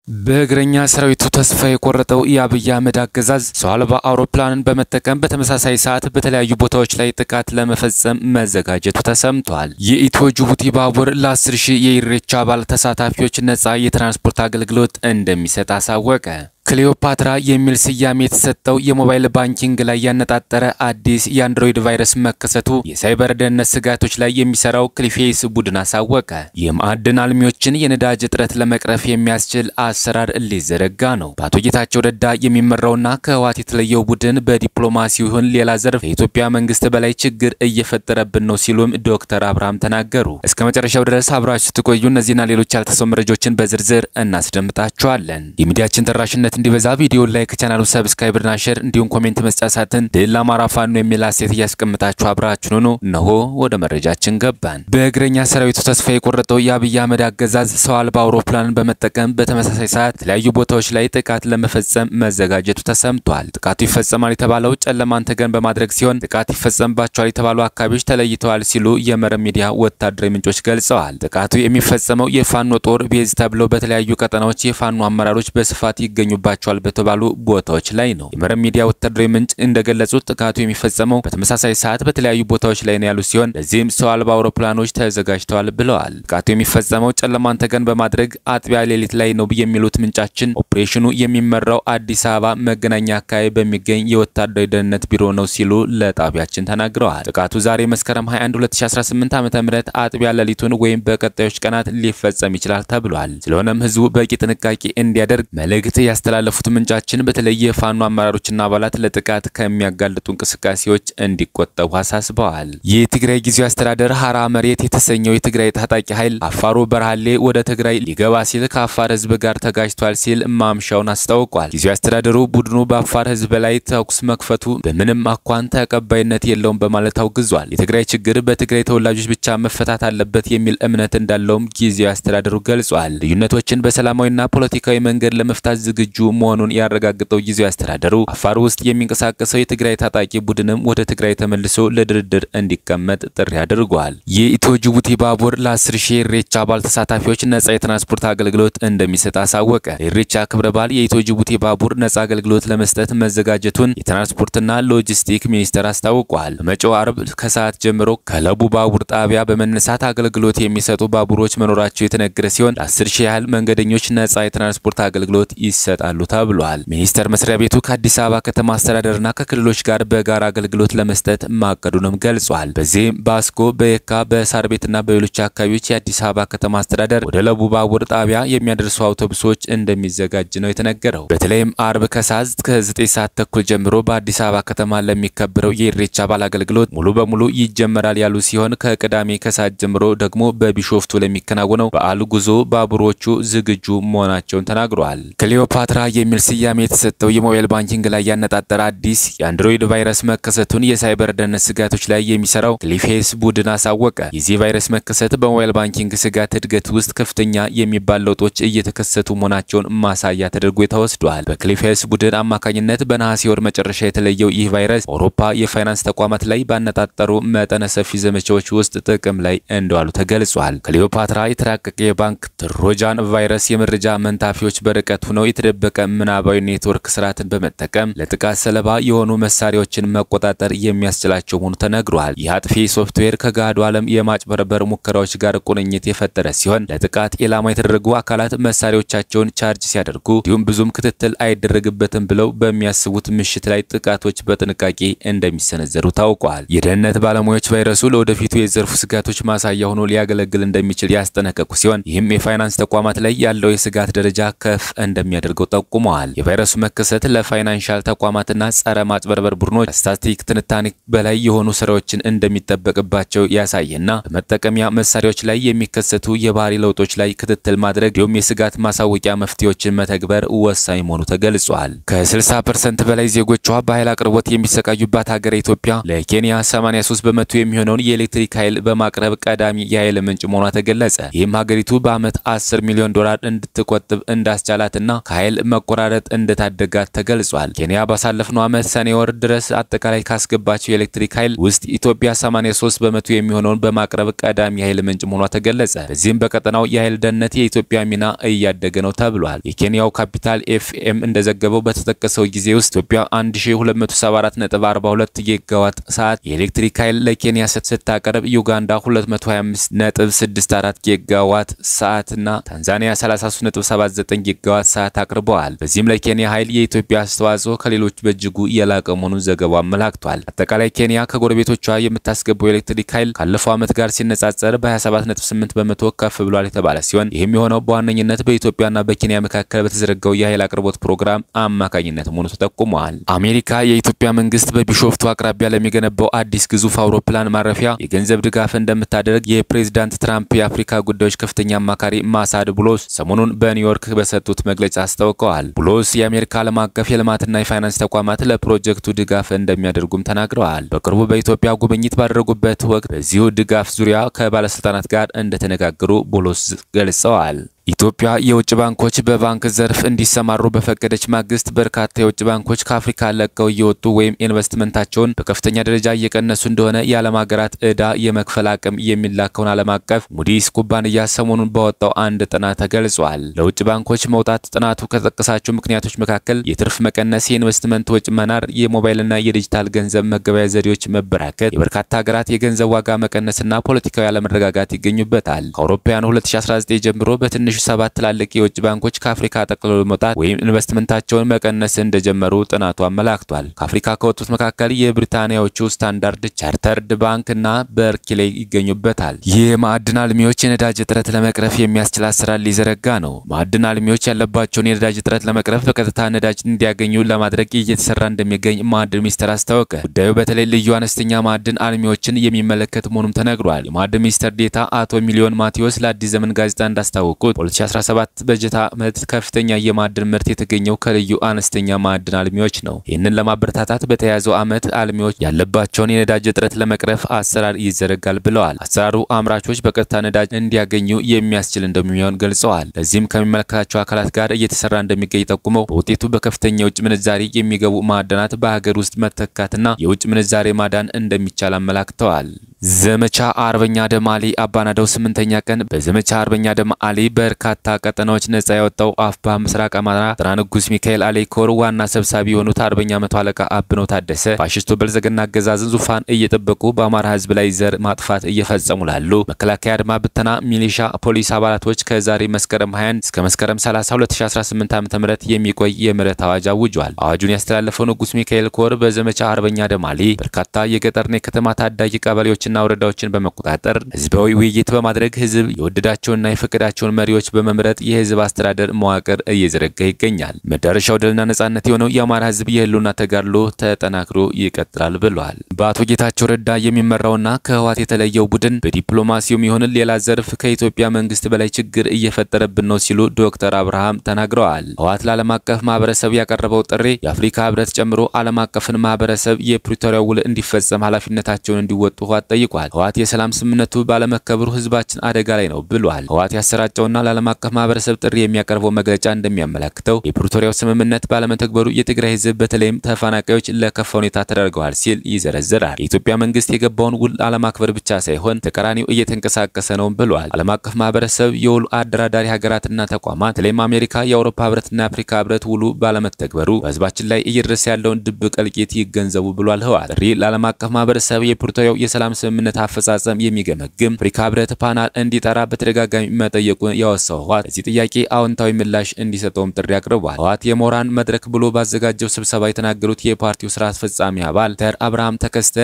በእግረኛ ሰራዊቱ ተስፋ የቆረጠው የአብይ አህመድ አገዛዝ ሰው አልባ አውሮፕላንን በመጠቀም በተመሳሳይ ሰዓት በተለያዩ ቦታዎች ላይ ጥቃት ለመፈጸም መዘጋጀቱ ተሰምቷል። የኢትዮ ጅቡቲ ባቡር ለ10,000 የኢሬቻ በዓል ተሳታፊዎች ነፃ የትራንስፖርት አገልግሎት እንደሚሰጥ አሳወቀ። ክሊዮፓትራ የሚል ስያሜ የተሰጠው የሞባይል ባንኪንግ ላይ ያነጣጠረ አዲስ የአንድሮይድ ቫይረስ መከሰቱ የሳይበር ደህንነት ስጋቶች ላይ የሚሰራው ክሊፌስ ቡድን አሳወቀ። የማዕድን አልሚዎችን የነዳጅ እጥረት ለመቅረፍ የሚያስችል አሰራር ሊዘረጋ ነው። በአቶ ጌታቸው ረዳ የሚመራውና ከህወሓት የተለየው ቡድን በዲፕሎማሲው ይሁን ሌላ ዘርፍ ከኢትዮጵያ መንግስት በላይ ችግር እየፈጠረብን ነው ሲሉም ዶክተር አብርሃም ተናገሩ። እስከ መጨረሻው ድረስ አብራችሁ ትቆዩ። እነዚህና ሌሎች ያልተሰሙ መረጃዎችን በዝርዝር እናስደምጣችኋለን። የሚዲያችን ተራሽነት እንዲበዛ ቪዲዮ ላይክ ቻናሉ ሰብስክራይብ እና ሼር እንዲሁም ኮሜንት መስጫ ሳጥን ድል ለአማራ ፋኖ የሚል አስተያየት እያስቀምጣችሁ አብራችሁን ሁኑ። እነሆ ወደ መረጃችን ገባን። በእግረኛ ሰራዊቱ ተስፋ የቆረጠው የአብይ አህመድ አገዛዝ ሰው አልባ አውሮፕላንን በመጠቀም በተመሳሳይ ሰዓት የተለያዩ ቦታዎች ላይ ጥቃት ለመፈጸም መዘጋጀቱ ተሰምቷል። ጥቃቱ ይፈጸማል የተባለው ጨለማን ተገን በማድረግ ሲሆን ጥቃት ይፈጸምባቸዋል የተባሉ አካባቢዎች ተለይተዋል ሲሉ የመረብ ሚዲያ ወታደራዊ ምንጮች ገልጸዋል። ጥቃቱ የሚፈጸመው የፋኖ ጦር ቤዝ ተብሎ በተለያዩ ቀጠናዎች የፋኖ አመራሮች በስፋት ይገኙባቸዋል በተባሉ ቦታዎች ላይ ነው። የመረብ ሚዲያ ወታደራዊ ምንጭ እንደገለጹት ጥቃቱ የሚፈጸመው በተመሳሳይ ሰዓት በተለያዩ ቦታዎች ላይ ነው ያሉ ሲሆን ለዚህም ሰው አልባ አውሮፕላኖች ተዘጋጅተዋል ብለዋል። ጥቃቱ የሚፈጸመው ጨለማን ተገን በማድረግ አጥቢያ ሌሊት ላይ ነው የሚሉት ምንጫችን ኦፕሬሽኑ የሚመራው አዲስ አበባ መገናኛ አካባቢ በሚገኝ የወታደራዊ ደህንነት ቢሮ ነው ሲሉ ለጣቢያችን ተናግረዋል። ጥቃቱ ዛሬ መስከረም 21 2018 ዓ.ም አጥቢያ ሌሊቱን ወይም በቀጣዮች ቀናት ሊፈጸም ይችላል ተብሏል። ስለሆነም ህዝቡ በቂ ጥንቃቄ እንዲያደርግ መልእክት ያስተላለፉት ምንጫችን በተለየ ፋኖ አመራሮችና አባላት ለጥቃት ከሚያጋልጡ እንቅስቃሴዎች እንዲቆጠቡ አሳስበዋል። የትግራይ ጊዜያዊ አስተዳደር ሐራ መሬት የተሰኘው የትግራይ ታጣቂ ኃይል አፋሩ በርሃሌ ወደ ትግራይ ሊገባ ሲል ከአፋር ህዝብ ጋር ተጋጅቷል ሲል ማምሻውን አስታውቋል። ጊዜያዊ አስተዳደሩ ቡድኑ በአፋር ህዝብ ላይ ተኩስ መክፈቱ በምንም አኳን ተቀባይነት የለውም በማለት አውግዟል። የትግራይ ችግር በትግራይ ተወላጆች ብቻ መፈታት አለበት የሚል እምነት እንዳለውም ጊዜያዊ አስተዳደሩ ገልጿል። ልዩነቶችን በሰላማዊና ፖለቲካዊ መንገድ ለመፍታት ዝግጁ መሆኑን ያረጋግጠው ጊዜያዊ አስተዳደሩ አፋር ውስጥ የሚንቀሳቀሰው የትግራይ ታጣቂ ቡድንም ወደ ትግራይ ተመልሶ ለድርድር እንዲቀመጥ ጥሪ አድርጓል። የኢትዮ ጅቡቲ ባቡር ለ10,000 ኢሬቻ በዓል ተሳታፊዎች ነፃ የትራንስፖርት አገልግሎት እንደሚሰጥ አሳወቀ። ኢሬቻ ክብረ በዓል የኢትዮ ጅቡቲ ባቡር ነፃ አገልግሎት ለመስጠት መዘጋጀቱን የትራንስፖርትና ሎጂስቲክ ሚኒስቴር አስታውቋል። በመጪው አርብ ከሰዓት ጀምሮ ከለቡ ባቡር ጣቢያ በመነሳት አገልግሎት የሚሰጡ ባቡሮች መኖራቸው የተነገረ ሲሆን ለ10,000 ያህል መንገደኞች ነፃ የትራንስፖርት አገልግሎት ይሰጣሉ ተብሏል። ሚኒስቴር መስሪያ ቤቱ ከአዲስ አበባ ከተማ አስተዳደርና ከክልሎች ጋር በጋራ አገልግሎት ለመስጠት ማቀዱንም ገልጿል። በዚህም ባስኮ፣ በየካ፣ በሳር ቤትና በሌሎች አካባቢዎች የአዲስ አበባ ከተማ አስተዳደር ወደ ለቡ ባቡር ጣቢያ የሚያደርሱ አውቶቡሶች እንደሚዘጋጅ ነው የተነገረው። በተለይም አርብ ከሰዓት ከ9 ሰዓት ተኩል ጀምሮ በአዲስ አበባ ከተማ ለሚከበረው የኢሬቻ በዓል አገልግሎት ሙሉ በሙሉ ይጀመራል ያሉ ሲሆን ከቅዳሜ ከሰዓት ጀምሮ ደግሞ በቢሾፍቱ ለሚከናወነው በዓል ጉዞ ባቡሮቹ ዝግጁ መሆናቸውን ተናግረዋል። ክሊዮፓትራ የሚል ስያሜ የተሰጠው የሞባይል ባንኪንግ ላይ ያነጣጠረ አዲስ የአንድሮይድ ቫይረስ መከሰቱን የሳይበር ደህንነት ስጋቶች ላይ የሚሰራው ክሊፌስ ቡድን አሳወቀ። የዚህ ቫይረስ መከሰት በሞባይል ባንኪንግ ስጋት እድገት ውስጥ ከፍተኛ የሚባል ለውጦች እየተከሰቱ መሆናቸውን ማሳያ ተደርጎ ተወስዷል። በክሊፌስ ቡድን አማካኝነት በነሐሴ ወር መጨረሻ የተለየው ይህ ቫይረስ አውሮፓ የፋይናንስ ተቋማት ላይ ባነጣጠሩ መጠነ ሰፊ ዘመቻዎች ውስጥ ጥቅም ላይ እንደዋሉ ተገልጿል። ክሊዮፓትራ የተራቀቀ የባንክ ትሮጃን ቫይረስ የመረጃ መንታፊዎች በርቀት ሆነው የተደበቀ ምናባዊ ኔትወርክ ስርዓትን በመጠቀም ለጥቃት ሰለባ የሆኑ መሳሪያዎችን መቆጣጠር የሚያስችላቸው መሆኑ ተነግሯል። ይህ አጥፊ ሶፍትዌር ከጋዱ ዓለም የማጭበርበር ሙከራዎች ጋር ቁርኝት የፈጠረ ሲሆን ለጥቃት ኢላማ የተደረጉ አካላት መሳሪያዎቻቸውን ቻርጅ ሲያደርጉ እንዲሁም ብዙም ክትትል አይደረግበትም ብለው በሚያስቡት ምሽት ላይ ጥቃቶች በጥንቃቄ እንደሚሰነዘሩ ታውቋል። የደህንነት ባለሙያዎች ቫይረሱ ለወደፊቱ የዘርፉ ስጋቶች ማሳያ ሆኖ ሊያገለግል እንደሚችል ያስጠነቀቁ ሲሆን ይህም የፋይናንስ ተቋማት ላይ ያለው የስጋት ደረጃ ከፍ እንደሚያደርገው ጠቁመዋል። የቫይረሱ መከሰት ለፋይናንሻል ተቋማትና ጸረ ማጭበርበር ቡድኖች ስታቲክ ትንታኔ በላይ የሆኑ ስራዎችን እንደሚጠበቅባቸው ያሳየና በመጠቀሚያ መሳሪያዎች ላይ የሚከሰቱ የባህሪ ለውጦች ላይ ክትትል ማድረግ እንዲሁም የስጋት ማሳወቂያ መፍትሄዎችን መተግበር ወሳኝ መሆኑ ተገልጿል። ከ60% በላይ ዜጎቿ በኃይል አቅርቦት የሚሰቃዩባት ሀገር ኢትዮጵያ ለኬንያ 83% የሚሆነውን የኤሌክትሪክ ኃይል በማቅረብ ቀዳሚ የኃይል ምንጭ መሆኗ ተገለጸ። ይህም ሀገሪቱ በአመት $10 ሚሊዮን እንድትቆጥብ እንዳስቻላትና ከኃይል መቆራረጥ እንደታደጋት ተገልጿል። ኬንያ ባሳለፍነው ዓመት ሰኔ ወር ድረስ አጠቃላይ ካስገባቸው የኤሌክትሪክ ኃይል ውስጥ ኢትዮጵያ 83 በመቶ የሚሆነውን በማቅረብ ቀዳሚ ኃይል ምንጭ መሆኗ ተገለጸ። በዚህም በቀጠናው የኃይል ደህንነት የኢትዮጵያ ሚና እያደገ ነው ተብሏል። የኬንያው ካፒታል ኤፍኤም እንደዘገበው በተጠቀሰው ጊዜ ውስጥ ኢትዮጵያ 1274.42 ጊጋዋት ሰዓት የኤሌክትሪክ ኃይል ለኬንያ ስታቀርብ ዩጋንዳ 225.64 ጊጋዋት ሰዓትና ታንዛኒያ 33.79 ጊጋዋት ሰዓት አቅርበዋል። በዚህም ለኬንያ ኃይል የኢትዮጵያ አስተዋጽኦ ከሌሎች በእጅጉ የላቀ መሆኑን ዘገባው አመላክቷል። አጠቃላይ ኬንያ ከጎረቤቶቿ የምታስገባው ኤሌክትሪክ ኃይል ካለፈው ዓመት ጋር ሲነጻጸር በ27.8 በመቶ ከፍ ብሏል የተባለ ሲሆን ይህም የሆነው በዋነኝነት በኢትዮጵያና በኬንያ መካከል በተዘረጋው የኃይል አቅርቦት ፕሮግራም አማካኝነት መሆኑ ተጠቁሟል። አሜሪካ የኢትዮጵያ መንግስት በቢሾፍቱ አቅራቢያ ለሚገነባው አዲስ ግዙፍ አውሮፕላን ማረፊያ የገንዘብ ድጋፍ እንደምታደርግ የፕሬዝዳንት ትራምፕ የአፍሪካ ጉዳዮች ከፍተኛ አማካሪ ማሳድ ብሎስ ሰሞኑን በኒውዮርክ በሰጡት መግለጫ አስታውቀዋል። ብሎስ የአሜሪካ ዓለም አቀፍ የልማትና የፋይናንስ ተቋማት ለፕሮጀክቱ ድጋፍ እንደሚያደርጉም ተናግረዋል። በቅርቡ በኢትዮጵያ ጉብኝት ባደረጉበት ወቅት በዚሁ ድጋፍ ዙሪያ ከባለስልጣናት ጋር እንደተነጋገሩ ብሎስ ገልጸዋል። ኢትዮጵያ የውጭ ባንኮች በባንክ ዘርፍ እንዲሰማሩ በፈቀደች ማግስት በርካታ የውጭ ባንኮች ከአፍሪካ ለቀው እየወጡ ወይም ኢንቨስትመንታቸውን በከፍተኛ ደረጃ እየቀነሱ እንደሆነ የዓለም ሀገራት ዕዳ የመክፈል አቅም የሚላከውን ዓለም አቀፍ ሙዲስ ኩባንያ ሰሞኑን ባወጣው አንድ ጥናት ተገልጿል። ለውጭ ባንኮች መውጣት ጥናቱ ከጠቀሳቸው ምክንያቶች መካከል የትርፍ መቀነስ፣ የኢንቨስትመንት ወጪ መናር፣ የሞባይልና የዲጂታል ገንዘብ መገበያያ ዘዴዎች መበራከት፣ የበርካታ ሀገራት የገንዘብ ዋጋ መቀነስና ፖለቲካዊ አለመረጋጋት ይገኙበታል። ከአውሮፓውያኑ 2019 ጀምሮ በትንሹ 7 ትላልቅ የውጭ ባንኮች ከአፍሪካ ጠቅልለው መውጣት ወይም ኢንቨስትመንታቸውን መቀነስ እንደጀመሩ ጥናቱ አመላክቷል። ከአፍሪካ ከወጡት መካከል የብሪታንያዎቹ ስታንዳርድ ቻርተርድ ባንክ እና በርክሌይ ይገኙበታል። የማዕድን አልሚዎች የነዳጅ እጥረት ለመቅረፍ የሚያስችል አሰራር ሊዘረጋ ነው። ማዕድን አልሚዎች ያለባቸውን የነዳጅ እጥረት ለመቅረፍ በቀጥታ ነዳጅ እንዲያገኙ ለማድረግ እየተሰራ እንደሚገኝ ማዕድን ሚኒስቴር አስታወቀ። ጉዳዩ በተለይ ልዩ አነስተኛ ማዕድን አልሚዎችን የሚመለከት መሆኑም ተነግሯል። የማዕድን ሚኒስቴር ዴታ አቶ ሚሊዮን ማቴዎስ ለአዲስ ዘመን ጋዜጣ እንዳስታወቁት 2017 በጀት ዓመት ከፍተኛ የማዕድን ምርት የተገኘው ከልዩ አነስተኛ ማዕድን አልሚዎች ነው። ይህንን ለማበረታታት በተያያዘው ዓመት አልሚዎች ያለባቸውን የነዳጅ እጥረት ለመቅረፍ አሰራር ይዘረጋል ብለዋል። አሰራሩ አምራቾች በቀጥታ ነዳጅ እንዲያገኙ የሚያስችል እንደሚሆን ገልጸዋል። ለዚህም ከሚመለከታቸው አካላት ጋር እየተሰራ እንደሚገኝ ጠቁመው በውጤቱ በከፍተኛ የውጭ ምንዛሬ የሚገቡ ማዕድናት በሀገር ውስጥ መተካትና የውጭ ምንዛሬ ማዳን እንደሚቻል አመላክተዋል። ዘመቻ አርበኛ ደማሊ አባናደው 8ኛ ቀን በዘመቻ አርበኛ ደማሊ በርካታ ቀጠናዎች ነጻ ያወጣው አፍባ ምስራቅ አማራ ጥራንጉስ ሚካኤል አሌኮር ዋና ሰብሳቢ የሆኑት አርበኛ መቶ አለቃ አብነው ታደሰ ፋሽስቱ ብልጽግና አገዛዝን ዙፋን እየጠበቁ በአማራ ህዝብ ላይ ዘር ማጥፋት እየፈጸሙ ላሉ መከላከያ አድማ ብተና ሚሊሻ ፖሊስ አባላቶች ከዛሬ መስከረም 20 እስከ መስከረም 30 2018 ዓ.ም የሚቆይ የምህረት አዋጅ አውጇል። አዋጁን ያስተላለፈው ንጉስ ሚካኤል ኮር በዘመቻ አርበኛ ደማሊ በርካታ የገጠርና የከተማ ታዳጊ ቀበሌዎችና ወረዳዎችን በመቆጣጠር ህዝባዊ ውይይት በማድረግ ህዝብ የወደዳቸውና የፈቀዳቸውን መሪዎች በመምረጥ የህዝብ አስተዳደር መዋቅር እየዘረጋ ይገኛል። መዳረሻው ድልና ነጻነት የሆነው የአማራ ህዝብ የህልውና ተጋድሎ ተጠናክሮ ይቀጥላል ብለዋል። በአቶ ጌታቸው ረዳ የሚመራውና ከህወሓት የተለየው ቡድን በዲፕሎማሲው ይሁን ሌላ ዘርፍ ከኢትዮጵያ መንግስት በላይ ችግር እየፈጠረብን ነው ሲሉ ዶክተር አብርሃም ተናግረዋል። ህወሓት ለዓለም አቀፍ ማህበረሰብ ያቀረበው ጥሪ የአፍሪካ ህብረት ጨምሮ ዓለም አቀፍን ማህበረሰብ የፕሪቶሪያው ውል እንዲፈጸም ኃላፊነታቸውን እንዲወጡ ህወሓት ጠይቋል። ህወሓት የሰላም ስምምነቱ ባለመከበሩ ህዝባችን አደጋ ላይ ነው ብሏል። ህወሓት ያሰራጨውና ለዓለም አቀፍ ማህበረሰብ ጥሪ የሚያቀርበው መግለጫ እንደሚያመለክተው የፕሪቶሪያው ስምምነት ባለመተግበሩ የትግራይ ህዝብ በተለይም ተፈናቃዮች ለከፋ ሁኔታ ተደርገዋል ሲል ይዘረዝራል። የኢትዮጵያ መንግስት የገባውን ውል አለማክበር ብቻ ሳይሆን ተቀራኒው እየተንቀሳቀሰ ነው ብሏል። ዓለም አቀፍ ማህበረሰብ የውሉ አደራዳሪ ሀገራትና ተቋማት በተለይም አሜሪካ፣ የአውሮፓ ህብረትና የአፍሪካ ህብረት ውሉ ባለመተግበሩ ህዝባችን ላይ እየደረሰ ያለውን ድብቅ እልቂት ይገንዘቡ ብሏል። ህወሓት ጥሪ ለዓለም አቀፍ ማህበረሰብ የፕሪቶሪያው የሰላም ስምምነት አፈጻጸም የሚገመግም አፍሪካ ህብረት ፓናል እንዲጠራ በተደጋጋሚ መጠየቁን ያወሳው ህወሓት ለዚህ ጥያቄ አዎንታዊ ምላሽ እንዲሰጠውም ጥሪ አቅርቧል። ህወሓት የሞራን መድረክ ብሎ ባዘጋጀው ስብሰባ የተናገሩት የፓርቲው ስራ አስፈጻሚ አባል ዶክተር አብርሃም ተከስተ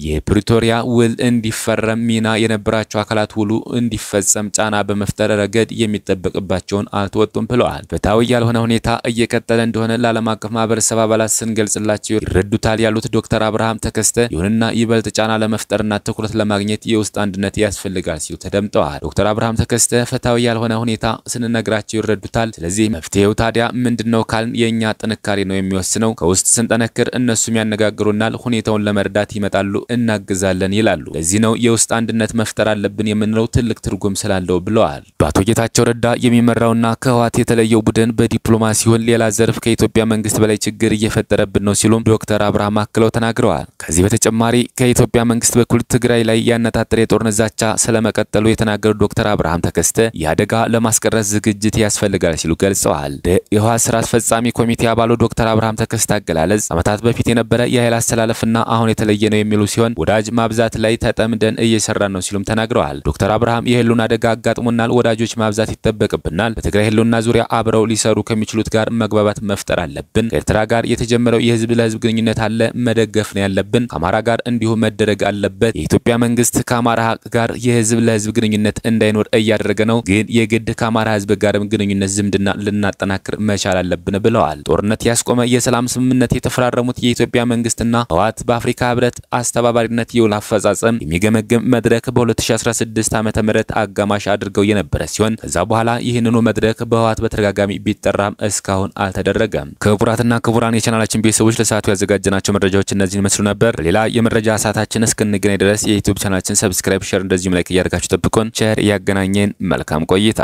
የፕሪቶሪያ ውል እንዲፈረም ሚና የነበራቸው አካላት ውሉ እንዲፈጸም ጫና በመፍጠር ረገድ የሚጠበቅባቸውን አልተወጡም ብለዋል። ፍትሃዊ ያልሆነ ሁኔታ እየቀጠለ እንደሆነ ለዓለም አቀፍ ማህበረሰብ አባላት ስንገልጽላቸው ይረዱታል ያሉት ዶክተር አብርሃም ተከስተ ይሁንና ይበልጥ ጫና ለመፍጠርና ትኩረት ለማግኘት የውስጥ አንድነት ያስፈልጋል ሲሉ ተደምጠዋል። ዶክተር አብርሃም ተከስተ ፍትሃዊ ያልሆነ ሁኔታ ስንነግራቸው ይረዱታል። ስለዚህ መፍትሄው ታዲያ ምንድነው ካልን የኛ ጥንካሬ ነው የሚወስነው። ከውስጥ ስንጠነክር እነሱም ያነጋግሩናል፣ ሁኔታውን ለመርዳት ይመጣሉ፣ እናግዛለን ይላሉ። ለዚህ ነው የውስጥ አንድነት መፍጠር አለብን የምንለው ትልቅ ትርጉም ስላለው ብለዋል። በአቶ ጌታቸው ረዳ የሚመራውና ከህወሓት የተለየው ቡድን በዲፕሎማሲው ሌላ ዘርፍ ከኢትዮጵያ መንግስት በላይ ችግር እየፈጠረብን ነው ሲሉ ዶክተር አብርሃም አክለው ተናግረዋል። ከዚህ በተጨማሪ ከኢትዮጵያ መንግስት በኩል ትግራይ ላይ ያነጣጠረ የጦርነት ዛቻ ስለመቀጠሉ የተናገሩት ዶክተር አብርሃም ተከስተ ያደጋ ለማስቀረት ዝግጅት ያስፈልጋል ሲሉ ገልጸዋል። የህወሓት ስራ አስፈጻሚ ኮሚቴ አባሉ ዶክተር አብርሃም ተከስተ አገላለጽ አመታት በፊት የነበረ የኃይል አስተላለፍና አሁን የተለየ ነው የሚሉ ሲሆን ወዳጅ ማብዛት ላይ ተጠምደን እየሰራን ነው ሲሉም ተናግረዋል። ዶክተር አብርሃም የህልውና አደጋ አጋጥሞናል፣ ወዳጆች ማብዛት ይተበቅብናል፣ በትግራይ ህልውና ዙሪያ አብረው ሊሰሩ ከሚችሉት ጋር መግባባት መፍጠር አለብን፣ ከኤርትራ ጋር የተጀመረው የህዝብ ለህዝብ ግንኙነት አለ መደገፍ ነው ያለብን፣ ከአማራ ጋር እንዲሁ መደረግ አለበት። የኢትዮጵያ መንግስት ከአማራ ጋር የህዝብ ለህዝብ ግንኙነት እንዳይኖር እያደረገ ነው፣ ግን የግድ ከአማራ ህዝብ ጋርም ግንኙነት ዝምድና ልናጠናክር መቻል አለብን ብለዋል። ጦርነት ያስቆመ የሰላም ስምምነት የተፈራረሙት የኢትዮጵያ መንግስትና ህወሓት በአፍሪካ ህብረት አስተባባሪነት የውል አፈጻጸም የሚገመግም መድረክ በ2016 ዓመተ ምህረት አጋማሽ አድርገው የነበረ ሲሆን ከዛ በኋላ ይህንኑ መድረክ በህወሓት በተደጋጋሚ ቢጠራም እስካሁን አልተደረገም። ክቡራትና ክቡራን የቻናላችን ቤተሰቦች ለሰዓቱ ያዘጋጀናቸው መረጃዎች እነዚህን መስሉ ነበር። ሌላ የመረጃ ሰዓታችን እስክንገናኝ ድረስ የዩቲዩብ ቻናላችን ሰብስክራይብ፣ ሼር እንደዚሁም ላይክ እያደረጋችሁ ጠብቁን። ቸር ያገናኘን። መልካም ቆይታ።